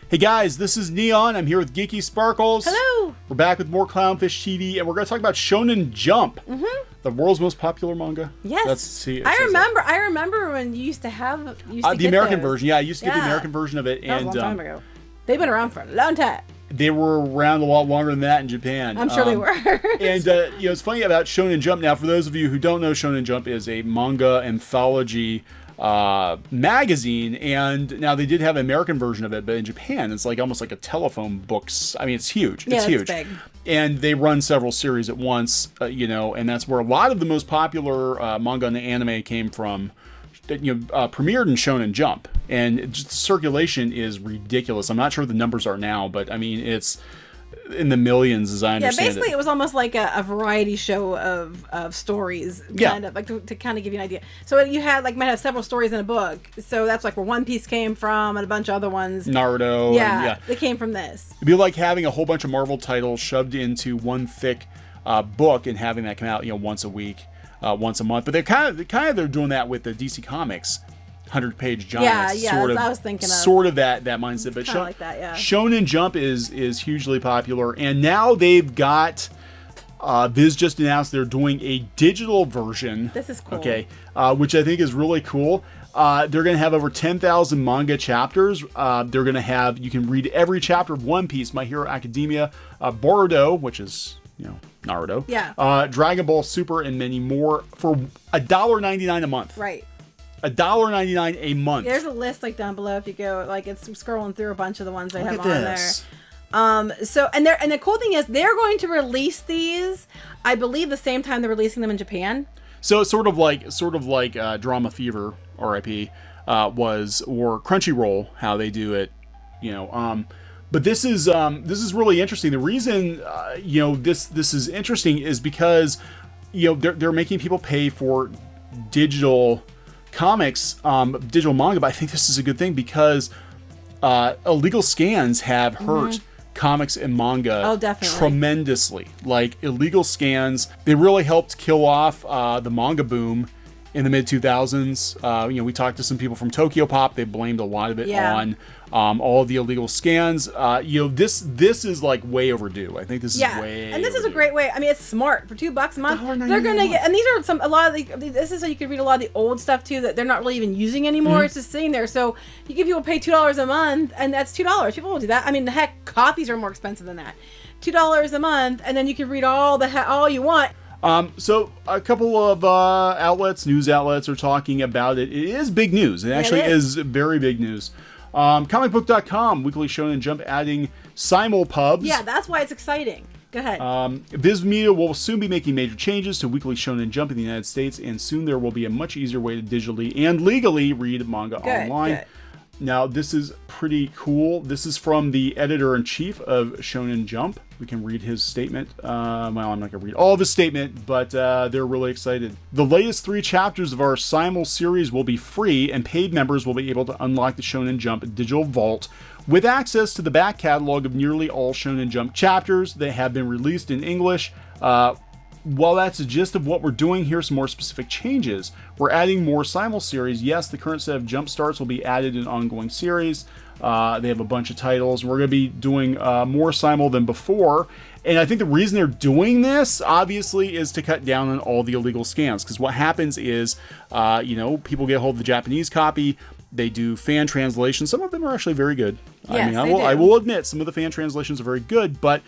Hey guys, this is Neon. I'm here with Geeky Sparkles. Hello. We're back with more Clownfish TV, and we're going to talk about Shonen Jump, the world's most popular manga. Yes. I remember when you used to have the American version. Yeah, I used to get the American version of it, that was a long time ago. They've been around for a long time. They were around a lot longer than that in Japan. I'm sure they were. And it's funny about Shonen Jump. Now, for those of you who don't know, Shonen Jump is a manga anthology magazine, and now they did have an American version of it, but in Japan it's like almost like a telephone books. I mean, it's huge. It's huge. Big. And they run several series at once, and that's where a lot of the most popular manga and anime came from. Premiered in Shonen Jump, and just the circulation is ridiculous. I'm not sure what the numbers are now, but I mean it's in the millions, as I understand it. Yeah, basically it was almost like a variety show of stories, kind of like to kind of give you an idea. So you had might have several stories in a book. So that's like where One Piece came from, and a bunch of other ones. Naruto. Yeah, they came from this. It'd be like having a whole bunch of Marvel titles shoved into one thick book and having that come out, once a week, once a month. But they're doing that with the DC Comics 100-page giants. Yeah, that's what I was thinking of. Sort of that mindset. But kind of like that, yeah. Shonen Jump is hugely popular, and now they've got Viz just announced they're doing a digital version. This is cool. Okay, which I think is really cool. They're going to have over 10,000 manga chapters. They're going to have, you can read every chapter of One Piece, My Hero Academia, Boruto, which is Naruto. Yeah. Dragon Ball Super, and many more for $1.99 a month. Right. $1.99 a month. There's a list down below if you go it's scrolling through a bunch of the ones they have on this. there. So and the cool thing is they're going to release these, I believe, the same time they're releasing them in Japan. So sort of like Drama Fever, RIP, was, or Crunchyroll, how they do it, But this is really interesting. The reason this is interesting is because they're making people pay for digital comics, digital manga, but I think this is a good thing because illegal scans have hurt comics and manga tremendously. Like, illegal scans, they really helped kill off the manga boom in the mid 2000s. We talked to some people from Tokyo Pop. They blamed a lot of it on all of the illegal scans. This is way overdue. I think this is way and this overdue. is a great way. I mean, it's smart. For $2 a month, they're gonna get, and these are this is so you can read a lot of the old stuff too that they're not really even using anymore. It's just sitting there. So you give people pay $2 a month, and that's $2. People will do that. I mean, heck, copies are more expensive than that. $2 a month, and then you can read all you want. So a couple of news outlets are talking about it. It is big news. It actually is very big news. Comicbook.com, Weekly Shonen Jump, adding simulpubs. Yeah, that's why it's exciting. Go ahead. Viz Media will soon be making major changes to Weekly Shonen Jump in the United States, and soon there will be a much easier way to digitally and legally read manga online. Good. Now, this is pretty cool. This is from the editor-in-chief of Shonen Jump. We can read his statement. I'm not going to read all of his statement, but they're really excited. The latest 3 chapters of our Simul series will be free, and paid members will be able to unlock the Shonen Jump digital vault with access to the back catalog of nearly all Shonen Jump chapters that have been released in English. While that's the gist of what we're doing, here's some more specific changes. We're adding more Simul series. Yes, the current set of Jump Starts will be added in ongoing series. They have a bunch of titles. We're going to be doing more Simul than before. And I think the reason they're doing this, obviously, is to cut down on all the illegal scans. Because what happens is, people get a hold of the Japanese copy. They do fan translations. Some of them are actually very good. Yes, I will admit, some of the fan translations are very good, but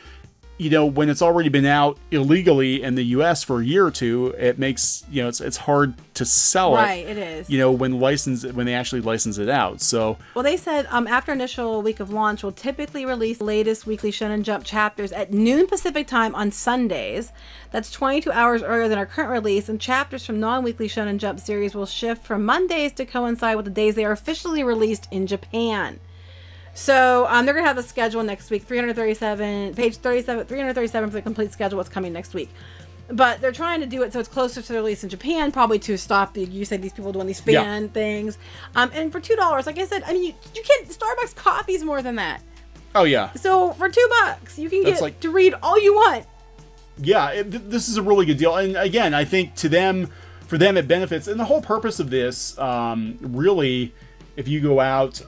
when it's already been out illegally in the U.S. for a year or two, it makes, it's hard to sell it. Right, it is. When they actually license it out. So, well, they said after initial week of launch, we'll typically release the latest Weekly Shonen Jump chapters at noon Pacific time on Sundays. That's 22 hours earlier than our current release, and chapters from non-Weekly Shonen Jump series will shift from Mondays to coincide with the days they are officially released in Japan. So they're going to have a schedule next week, 337 for the complete schedule, what's coming next week. But they're trying to do it so it's closer to the release in Japan, probably to stop you said these people doing these fan things. And for $2, like I said, I mean, you can't, Starbucks coffee's more than that. Oh, yeah. So for $2, you can get to read all you want. Yeah, this is a really good deal. And again, I think for them, it benefits. And the whole purpose of this, really, if you go out,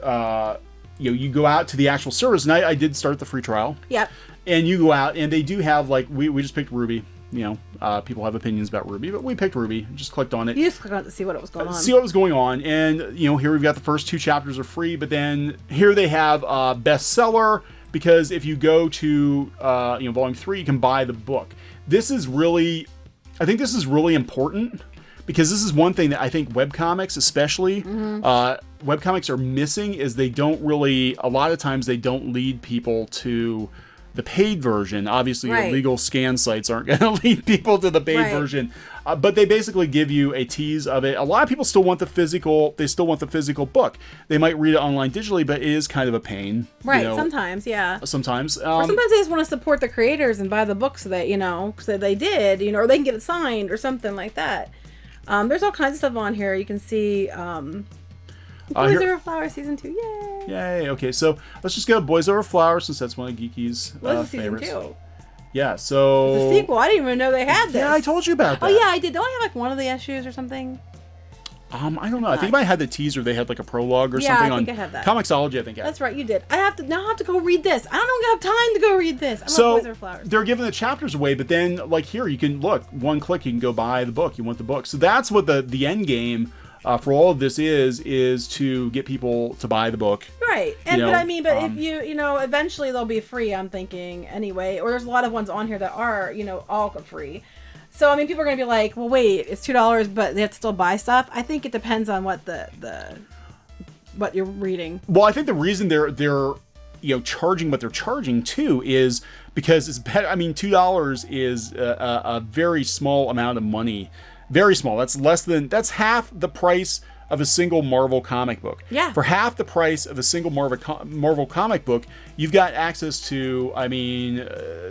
you go out to the actual service, and I did start the free trial. Yep. And you go out, and they do have, like, we just picked Ruby. People have opinions about Ruby, but we picked Ruby. Just clicked on it. You just clicked on it to see what was going on. See what was going on. And, here we've got the first 2 chapters are free, but then here they have bestseller, because if you go to, volume 3, you can buy the book. I think this is really important, because this is one thing that I think webcomics especially, webcomics are missing, is they don't really, a lot of times they don't lead people to the paid version. Obviously, illegal scan sites aren't going to lead people to the paid version, but they basically give you a tease of it. A lot of people still want the physical. They still want the physical book. They might read it online digitally, but it is kind of a pain. Right. Sometimes, yeah. Sometimes. Or sometimes they just want to support the creators and buy the books that so they did, or they can get it signed or something like that. There's all kinds of stuff on here. You can see. Boys Over Flowers season 2, yay! Yay! Okay, so let's just go Boys Over Flowers, since that's one of Geeky's favorites. Season 2? Yeah, so the sequel. I didn't even know they had this. Yeah, I told you about that. Oh yeah, I did. Don't I have like one of the issues or something? I don't know. I think I had the teaser. They had like a prologue or something. I think I had that. Comixology, I think. That's right, you did. I have to go read this. I don't have time to go read this. I love Boys Over Flowers. They're giving the chapters away, but then like here, you can look, one click, you can go buy the book. You want the book. So that's what the end game for all of this is to get people to buy the book. Right. But if you, eventually they'll be free, I'm thinking, anyway. Or there's a lot of ones on here that are, all free. So, people are going to be like, well, wait, it's $2, but they have to still buy stuff. I think it depends on what what you're reading. Well, I think the reason they're charging what they're charging too is because it's better. $2 is a very small amount of money. Very small. That's half the price of a single Marvel comic book. Yeah. For half the price of a single Marvel comic book, you've got access to,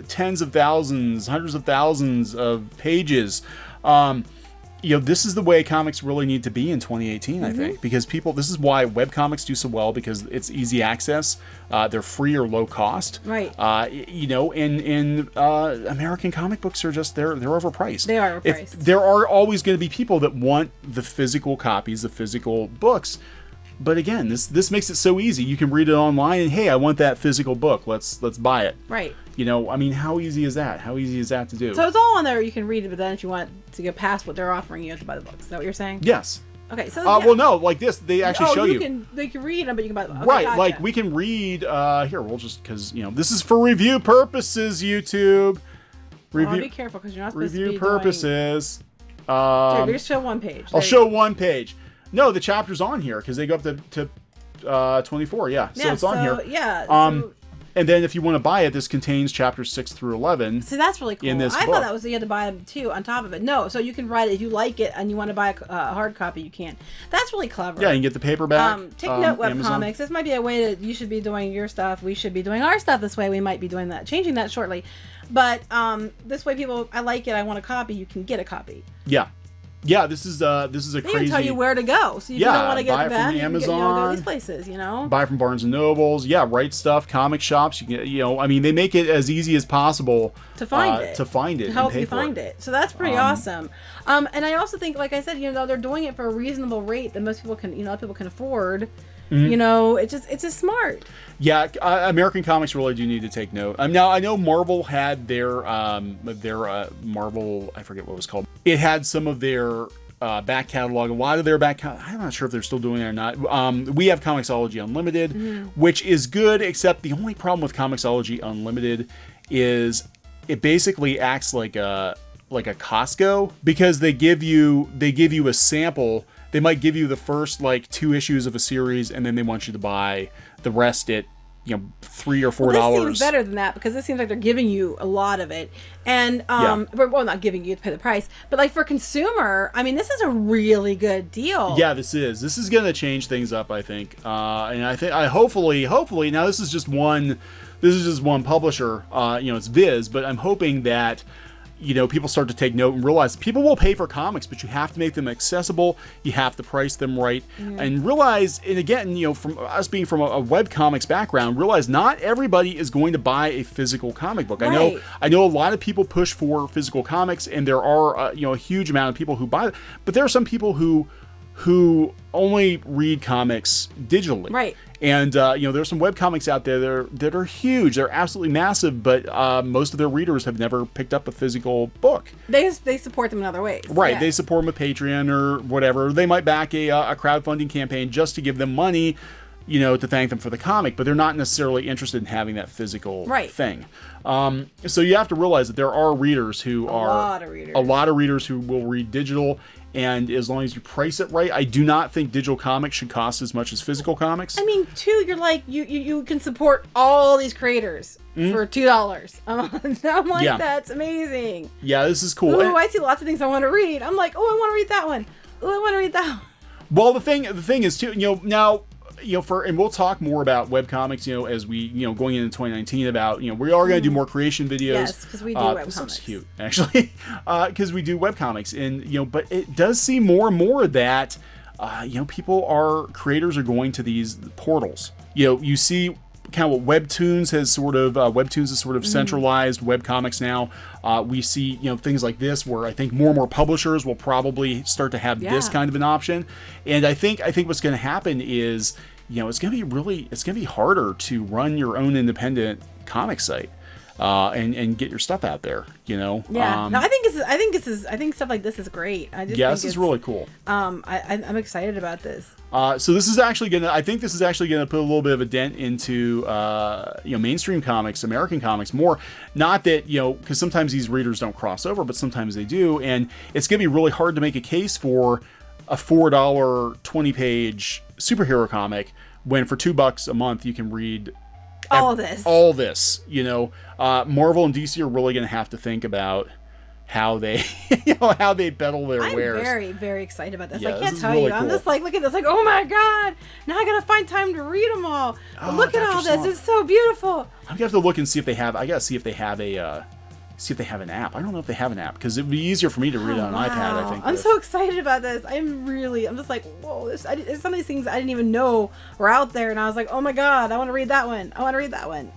tens of thousands, hundreds of thousands of pages. This is the way comics really need to be in 2018, I think, because this is why webcomics do so well, because it's easy access. They're free or low cost. Right. And American comic books are just, they're overpriced. They are overpriced. There are always going to be people that want the physical copies, the physical books. But again, this makes it so easy. You can read it online and, hey, I want that physical book. Let's buy it. Right. How easy is that? How easy is that to do? So it's all on there. You can read it, but then if you want to go past what they're offering, you have to buy the books. Is that what you're saying? Yes. Okay. So well, no, like this, they actually show you. They can read them, but you can buy them. Okay, right. gotcha. Like we can read. Here, we'll just because this is for review purposes. YouTube. Be careful because you're not supposed to be review purposes. Just show one page. I'll show one page. No, the chapter's on here because they go up to 24. Yeah, so it's on here. Yeah. And then if you want to buy it, this contains chapters 6 through 11. So that's really cool. In this I book. thought that was you had to buy them too on top of it. No, so you can write it if you like it and you want to buy a hard copy, you can. That's really clever. Yeah, you can get the paperback. Take note, webcomics. This might be a way that you should be doing your stuff. We should be doing our stuff this way. We might be doing that, changing that shortly. But this way, people, I like it. I want a copy. You can get a copy. Yeah. Yeah, this is a they crazy. They tell you where to go, so you don't want to get buy it them. from Amazon. Go to these places, Buy from Barnes and Nobles. Yeah, Right Stuff, comic shops. You can, they make it as easy as possible to find it. To find it, to help you find it. So that's pretty awesome. And I also think, like I said, they're doing it for a reasonable rate that most people can, people can afford. Mm-hmm. It's just smart. Yeah, American comics really do need to take note. Now I know Marvel had their Marvel, I forget what it was called. It had some of their back catalog. A lot of their back I'm not sure if they're still doing it or not. We have Comixology Unlimited, which is good, except the only problem with Comixology Unlimited is it basically acts like a Costco, because they give you a sample. They might give you the first 2 issues of a series, and then they want you to buy the rest at $3 or $4. This seems better than that, because this seems like they're giving you a lot of it, and well, not giving you to pay the price, but for consumer, this is a really good deal. Yeah, this is going to change things up, I think, and I hopefully now this is just one publisher, it's Viz, but I'm hoping that people start to take note and realize people will pay for comics, but you have to make them accessible. You have to price them right, and realize, and again, from us being from a webcomics background, realize not everybody is going to buy a physical comic book. Right. I know a lot of people push for physical comics, and there are a huge amount of people who buy it, but there are some people who only read comics digitally. Right. And there's some webcomics out there that are huge. They're absolutely massive, but most of their readers have never picked up a physical book. They support them in other ways. Right. Yeah. They support them with Patreon or whatever. They might back a crowdfunding campaign just to give them money, to thank them for the comic, but they're not necessarily interested in having that physical thing. So you have to realize that there are readers who a lot of readers who will read digital. And as long as you price it right, I do not think digital comics should cost as much as physical comics. I mean, too, you're like, you can support all these creators for $2 a month. I'm like, that's amazing. Yeah, this is cool. Ooh, I see lots of things I want to read. I'm like, oh, I want to read that one. Oh, I want to read that one. Well, the thing is, too, now... and we'll talk more about webcomics, as we, going into 2019 about, we are going to do more creation videos. Yes, because we do webcomics. This looks cute, actually, because we do webcomics. And, but it does seem more and more that, creators are going to these portals. You see kind of what Webtoons has sort of centralized webcomics now. We see, things like this where I think more and more publishers will probably start to have this kind of an option. And I think what's going to happen is, it's going to be harder to run your own independent comic site. And get your stuff out there, Yeah. No, I think stuff like this is great. This is really cool. I'm excited about this. So this is actually gonna put a little bit of a dent into mainstream comics, American comics more. Not that because sometimes these readers don't cross over, but sometimes they do, and it's gonna be really hard to make a case for a $4 20-page superhero comic when for $2 a month you can read all this. Marvel and DC are really going to have to think about how they, how they peddle their wares. I'm very, very excited about this. Yeah, I can't tell you. Cool. I'm just like, look at this, like, oh my god! Now I gotta find time to read them all. But look at all this; it's so beautiful. I'm gonna have to look and see if they have. I gotta see if they have an app. I don't know if they have an app because it'd be easier for me to read it on an iPad. I think. I'm so excited about this. I'm just like, whoa! There's some of these things I didn't even know were out there, and I was like, oh my god, I want to read that one. I want to read that one.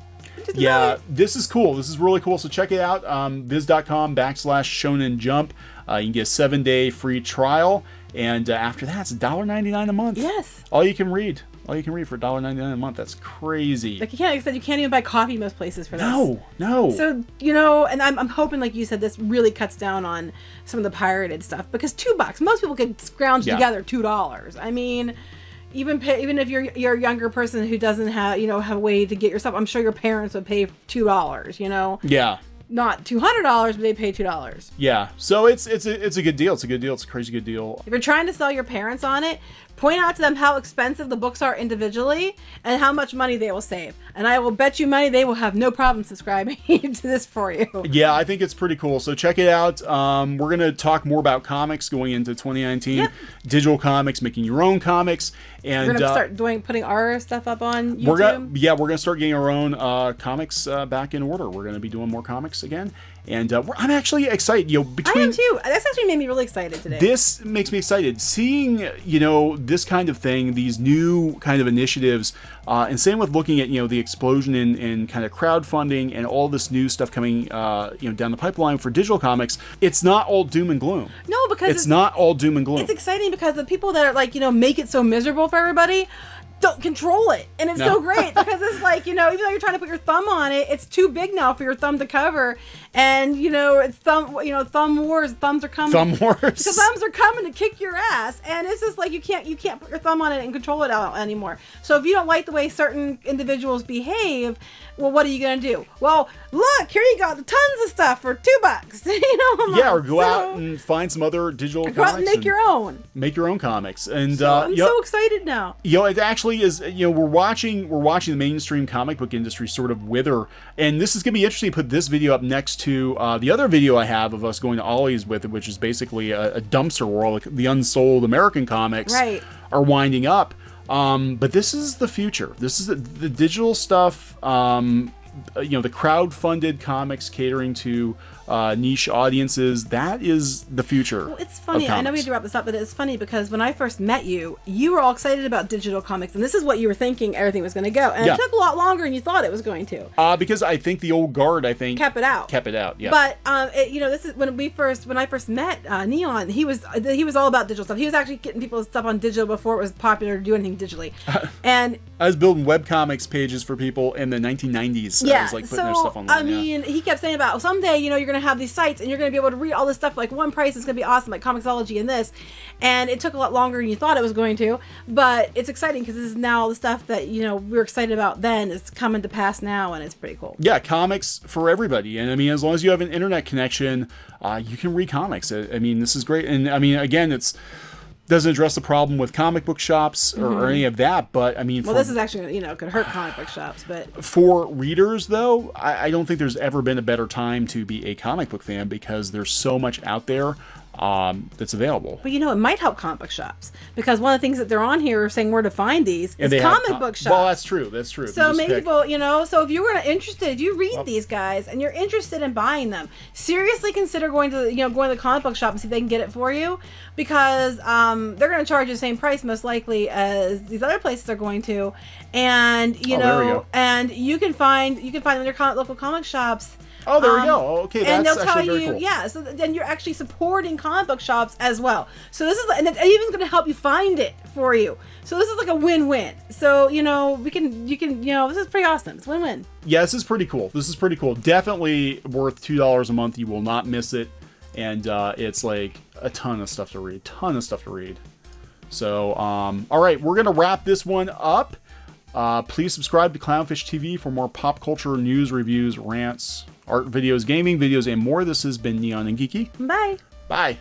This is cool. This is really cool. So check it out. Viz.com/Shonen Jump. You can get a 7-day free trial, and after that, it's $1.99 a month. Yes. All you can read for $1.99 a month. That's crazy. Like you can't even buy coffee most places for this. No. So and I'm hoping, like you said, this really cuts down on some of the pirated stuff because $2, most people could scrounge together $2. I mean, even if you're a younger person who doesn't have have a way to get your stuff, I'm sure your parents would pay $2. Yeah. Not $200, but they pay $2. Yeah. So it's a good deal. It's a good deal. It's a crazy good deal. If you're trying to sell your parents on it, point out to them how expensive the books are individually and how much money they will save. And I will bet you money they will have no problem subscribing to this for you. Yeah, I think it's pretty cool. So check it out. We're going to talk more about comics going into 2019. Yep. Digital comics, making your own comics. And we're going to start putting our stuff up on YouTube. We're going to start getting our own comics back in order. We're going to be doing more comics again. And I'm actually excited. I am too. That's actually made me really excited today. This makes me excited. Seeing, this kind of thing, these new kind of initiatives, and same with looking at, the explosion in kind of crowdfunding and all this new stuff coming, down the pipeline for digital comics. It's not all doom and gloom. No, because it's not all doom and gloom. It's exciting because the people that are like, make it so miserable for everybody don't control it, and it's so great because it's like even though you're trying to put your thumb on it, it's too big now for your thumb to cover, and it's thumb wars. Thumbs are coming. Thumb wars. Because thumbs are coming to kick your ass, and it's just like you can't put your thumb on it and control it out anymore. So if you don't like the way certain individuals behave, well, what are you gonna do? Well, look, here you go, tons of stuff for $2. Or go out and find some other digital comics. Go out and make your own. Make your own comics, and I'm so excited now. It actually is. We're watching the mainstream comic book industry sort of wither, and this is gonna be interesting to put this video up next to the other video I have of us going to Ollie's with it, which is basically a dumpster where all the unsold American comics are winding up. But this is the future. This is the digital stuff. The crowd-funded comics catering to niche audiences. That is the future. Well, it's funny. I know we have to wrap this up, but it's funny because when I first met you, you were all excited about digital comics, and this is what you were thinking everything was going to go. And it took a lot longer than you thought it was going to. Because I think the old guard, kept it out. Yeah. But this is when I first met Neon. He was all about digital stuff. He was actually getting people's stuff on digital before it was popular to do anything digitally. And I was building webcomics pages for people in the 1990s. Yeah, I was like putting their stuff online. I mean, he kept saying about someday, you're going to have these sites and you're going to be able to read all this stuff like one price. It's going to be awesome, like Comixology and this. And it took a lot longer than you thought it was going to, but it's exciting because this is now the stuff that we were excited about then is coming to pass now, and it's pretty cool. Yeah, comics for everybody, and I mean, as long as you have an internet connection, you can read comics. I mean, this is great, and I mean, again, doesn't address the problem with comic book shops or any of that, but I mean, this is actually could hurt comic book shops, but for readers though, I don't think there's ever been a better time to be a comic book fan because there's so much out there that's available. But it might help comic book shops because one of the things that they're on here saying where to find these is comic book shops. Well, that's true. So maybe people, so if you were interested, if you read these guys and you're interested in buying them, seriously consider going to the comic book shop and see if they can get it for you, because they're going to charge you the same price most likely as these other places are going to, and and you can find them in your local comic shops. Oh, there we go. Okay, and that's they'll tell very you, cool. So then you're actually supporting comic book shops as well. So this is, and it's even going to help you find it for you. So this is like a win-win. So you can this is pretty awesome. It's win-win. Yeah, this is pretty cool. Definitely worth $2 a month. You will not miss it, and it's like a ton of stuff to read. So, all right, we're gonna wrap this one up. Please subscribe to Clownfish TV for more pop culture news, reviews, rants, art videos, gaming videos, and more. This has been Neon and Geeky. Bye. Bye.